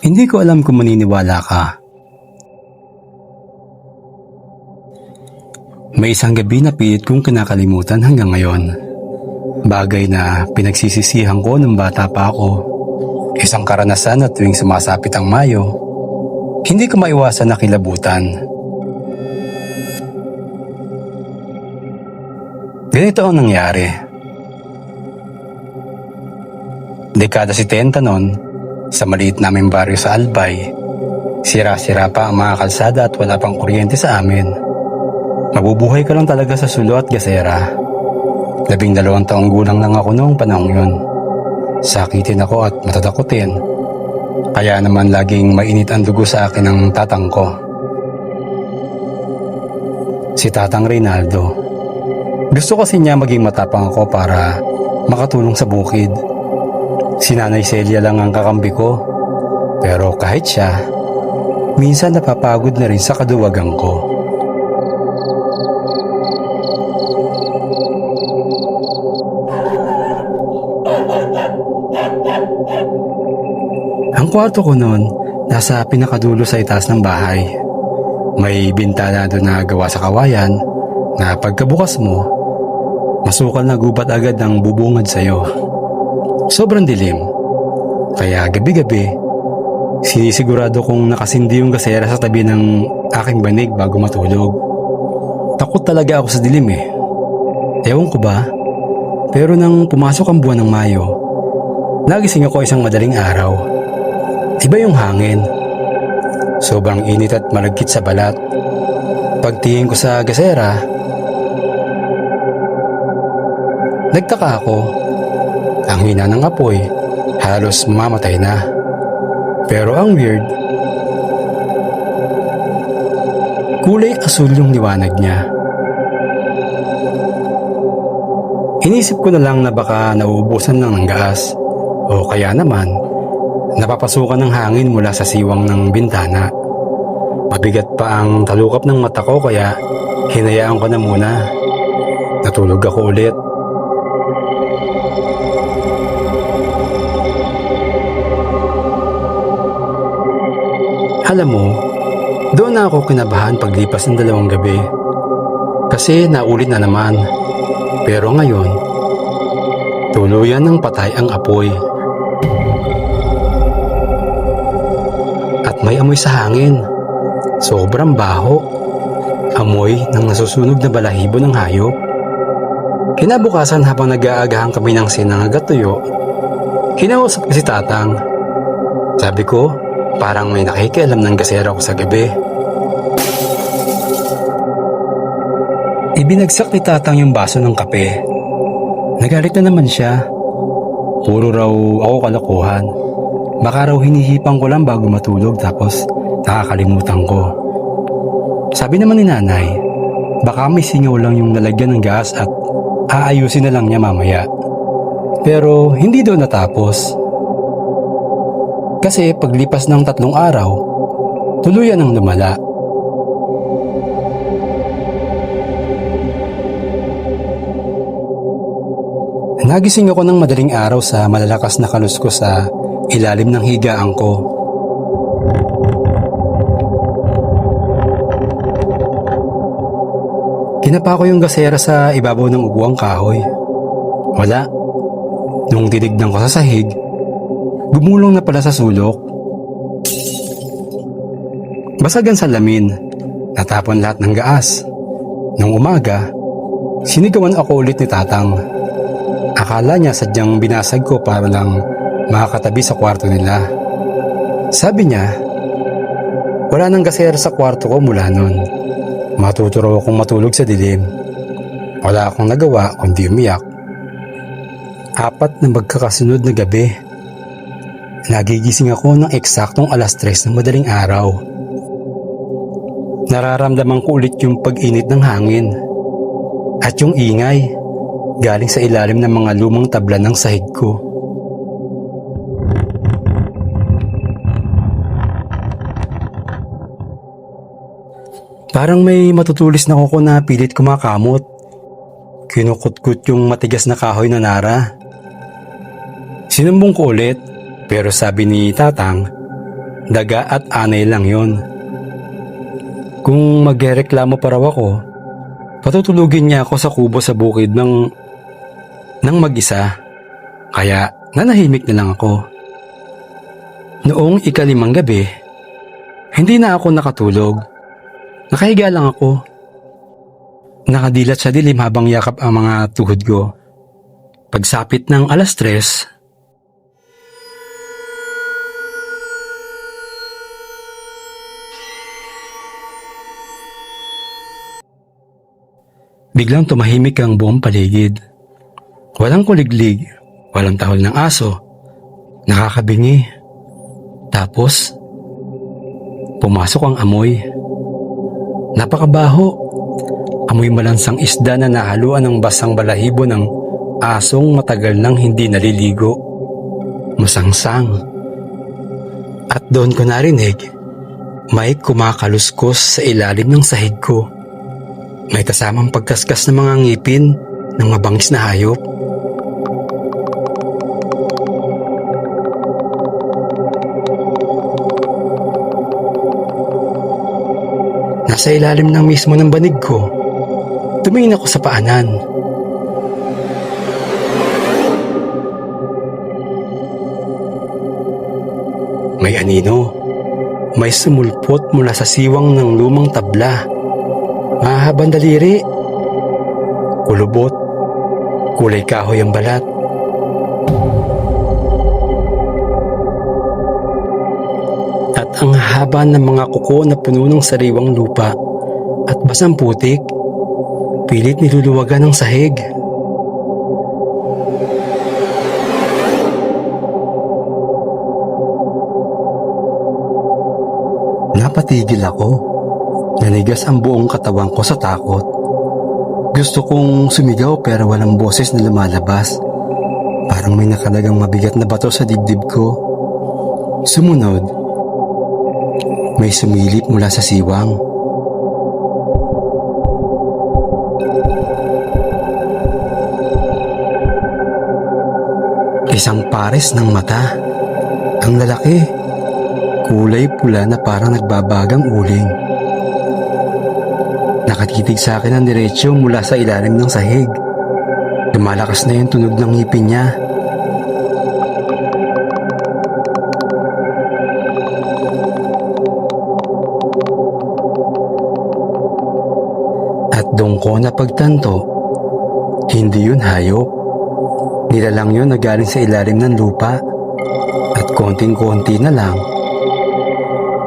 Hindi ko alam kung maniniwala ka. May isang gabi na pilit kong kinakalimutan hanggang ngayon. Bagay na pinagsisisihan ko nung bata pa ako. Isang karanasan na tuwing sumasapit ang Mayo, hindi ko maiwasan na kilabutan. Ganito ang nangyari. Dekada 70 noon, sa maliit naming baryo sa Albay, sira-sira pa ang mga kalsada at wala pang kuryente sa amin. Mabubuhay ka lang talaga sa sulo at gasera. 12 taong gulang lang ako noong panahon yun. Sakitin ako at matatakutin. Kaya naman laging mainit ang dugo sa akin ng tatang ko. Si Tatang Reynaldo. Gusto kasi niya maging matapang ako para makatulong sa bukid. Si Nanay Celia lang ang kakampi ko. Pero kahit siya, minsan napapagod na rin sa kaduwagan ko. Ang kwarto ko noon, nasa pinakadulo sa itaas ng bahay. May bintana doon na gawa sa kawayan na pagkabukas mo, masukal na gubat agad ang bubungad sa'yo. Sobrang dilim. Kaya gabi-gabi, sinisigurado kong nakasindi yung gasera sa tabi ng aking banig bago matulog. Takot talaga ako sa dilim eh. Ewan ko ba, pero nang pumasok ang buwan ng Mayo, nagising ako isang madaling araw. Iba yung hangin. Sobrang init at malagkit sa balat. Pagtingin ko sa gasera, nagtaka ako. Ang hina ng apoy, halos mamatay na. Pero ang weird, kulay asul yung liwanag niya. Inisip ko na lang na baka nauubusan lang ng gas o kaya naman napapasukan ng hangin mula sa siwang ng bintana. Mabigat pa ang talukap ng mata ko kaya hinayaan ko na muna. Natulog ako ulit. Alam mo, doon na ako kinabahan paglipas ng 2 gabi. Kasi naulit na naman. Pero ngayon, tuluyan ng patay ang apoy. At may amoy sa hangin. Sobrang baho. Amoy ng nasusunog na balahibo ng hayop. Kinabukasan habang nag-aagahan kami ng sinangag at tuyo, kinausap ko si Tatang. Sabi ko, parang may nakikialam ng gasera ko sa gabi. Ibinagsak ni Tatang yung baso ng kape. Nagalit na naman siya. Puro raw ako kalokohan. Baka raw hinihipang ko lang bago matulog tapos nakakalimutan ko. Sabi naman ni Nanay, baka may singaw lang yung nalagyan ng gas at aayusin na lang niya mamaya. Pero hindi doon natapos. Kasi paglipas ng 3 araw, tuluyan ang lumala. Nagising ako ng madaling araw sa malalakas na kaluskos sa ilalim ng higaan ko. Kinapa ko yung gasera sa ibabaw ng upuang kahoy. Wala. Nung tinignan ko sa sahig, gumulong na pala sa sulok. Basag ang salamin. Natapon lahat ng gaas. Nung umaga, sinigawan ako ulit ni Tatang. Akala niya sadyang binasag ko para lang makakatabi sa kwarto nila. Sabi niya, wala nang gasera sa kwarto ko mula nun. Matuturo akong matulog sa dilim. Wala akong nagawa kundi umiyak. 4 na magkakasunod na gabi. Nagigising ako ng eksaktong 3:00 ng madaling araw. Nararamdaman ko ulit yung pag-init ng hangin at yung ingay galing sa ilalim ng mga lumang tabla ng sahig ko. Parang may matutulis na kuko na pilit kumakamot. Kinukutkot yung matigas na kahoy na nara. Sinumbong ko ulit, pero sabi ni Tatang, daga at anay lang yon. Kung magreklamo pa raw ako, patutulugin niya ako sa kubo sa bukid ng mag-isa. Kaya nanahimik na lang ako. Noong ika-5 gabi, hindi na ako nakatulog. Nakahiga lang ako. Nakadilat sa dilim habang yakap ang mga tuhod ko. Pagsapit ng 3:00, biglang tumahimik ang buong paligid. Walang kuliglig, walang tahol ng aso, nakakabingi. Tapos, pumasok ang amoy. Napakabaho. Amoy malansang isda na nahaluan ng basang balahibo ng asong matagal nang hindi naliligo. Masangsang. At doon ko narinig, may kumakaluskos sa ilalim ng sahig ko. May kasamang pagkaskas ng mga ngipin ng mabangis na hayop. Nasa ilalim ng mismo ng banig ko, tumingin ako sa paanan. May anino, may sumulpot mula sa siwang ng lumang tabla. Mahahabang daliri, kulubot, kulay kahoy ang balat. At ang haba ng mga kuko na puno ng sariwang lupa at basang putik, pilit niluluwagan ng sahig. Napatigil ako. Nanigas ang buong katawan ko sa takot. Gusto kong sumigaw pero walang boses na lumalabas. Parang may nakalagang mabigat na bato sa dibdib ko. Sumunod, may sumilip mula sa siwang. Isang pares ng mata. Ang lalaki, kulay pula na parang nagbabagang uling. Nakatitig sa akin ang diretsyo mula sa ilalim ng sahig. Lumalakas na yung tunog ng ngipin niya. At doon ko napagtanto, hindi yun hayop. Nilalang yun na galing sa ilalim ng lupa. At konting-konti na lang,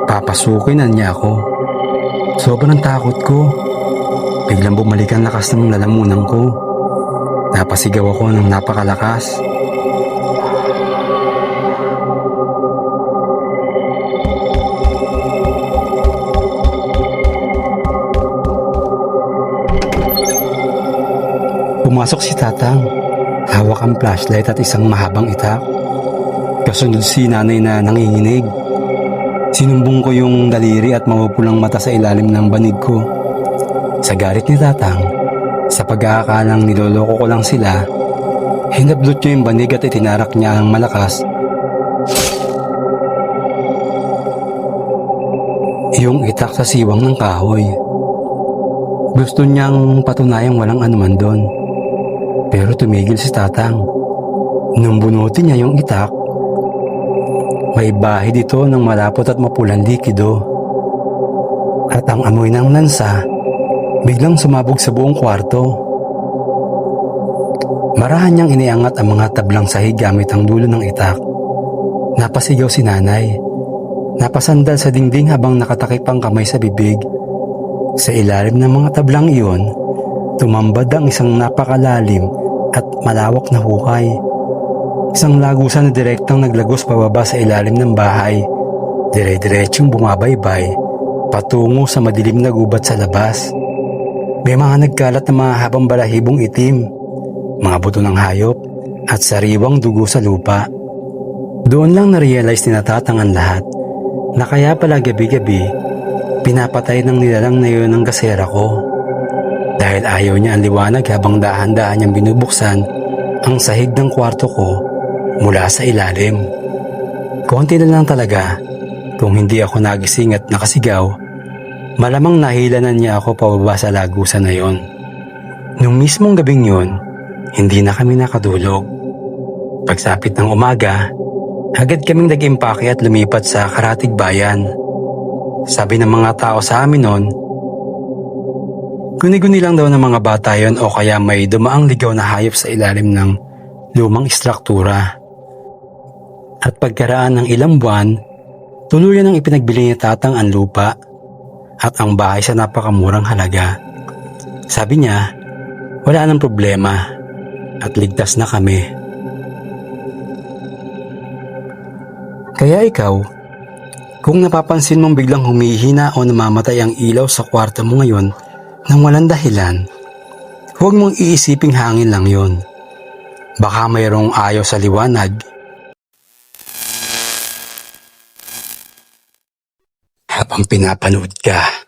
papasukin na niya ako. Sobrang takot ko. Biglang bumalik ang lakas ng lalamunan ko. Napasigaw ako ng napakalakas. Pumasok si Tatang. Hawak ang flashlight at isang mahabang itak. Kasunod si Nanay na nanginginig. Sinumbong ko yung daliri at mapupulang mata sa ilalim ng banig ko. Sa galit ni Tatang, sa pag-aakalang niloloko ko lang sila, hinablot niya yung banig at itinarak niya ang malakas. Yung itak sa siwang ng kahoy. Gusto niyang patunayang walang anuman doon. Pero tumigil si Tatang. Nung bunutin niya yung itak, may bahid ito ng malapot at mapulang likido. At ang amoy ng lansa biglang sumabog sa buong kwarto. Marahan niyang iniangat ang mga tablang sahig gamit ang dulo ng itak. Napasigaw si Nanay. Napasandal sa dingding habang nakatakip ang kamay sa bibig. Sa ilalim ng mga tablang iyon, tumambad ang isang napakalalim at malawak na hukay. Isang lagusan na direktang naglagos pababa sa ilalim ng bahay. Dire-diretsyong bumabaybay patungo sa madilim na gubat sa labas. May mga nagkalat na mga habang balahibong itim, mga buto ng hayop at sariwang dugo sa lupa. Doon lang na-realize ni Tatang ang lahat, na kaya pala gabi-gabi pinapatay ng nilalang na yun ang gasera ko. Dahil ayaw niya ang liwanag habang dahan-dahan niyang binubuksan ang sahig ng kwarto ko mula sa ilalim. Konti na lang talaga, Kung hindi ako nagising at nakasigaw, malamang nahilanan niya ako pababa sa lagusan na yon. Nung mismong gabing yun, hindi na kami nakadulog. Pagsapit ng umaga, agad kaming nag-impake at lumipat sa Karatig Bayan. Sabi ng mga tao sa amin noon, guni-guni lang daw ng mga bata yon o kaya may dumaang ligaw na hayop sa ilalim ng lumang istruktura. At pagkaraan ng ilang buwan, tuluyan ang ipinagbili ni Tatang ang lupa at ang bahay sa napakamurang halaga. Sabi niya, wala nang problema at ligtas na kami. Kaya ikaw, kung napapansin mong biglang humihina o namamatay ang ilaw sa kwarto mo ngayon nang walang dahilan, huwag mong iisiping hangin lang yon. Baka mayroong ayaw sa liwanag. Habang pinapanood ka.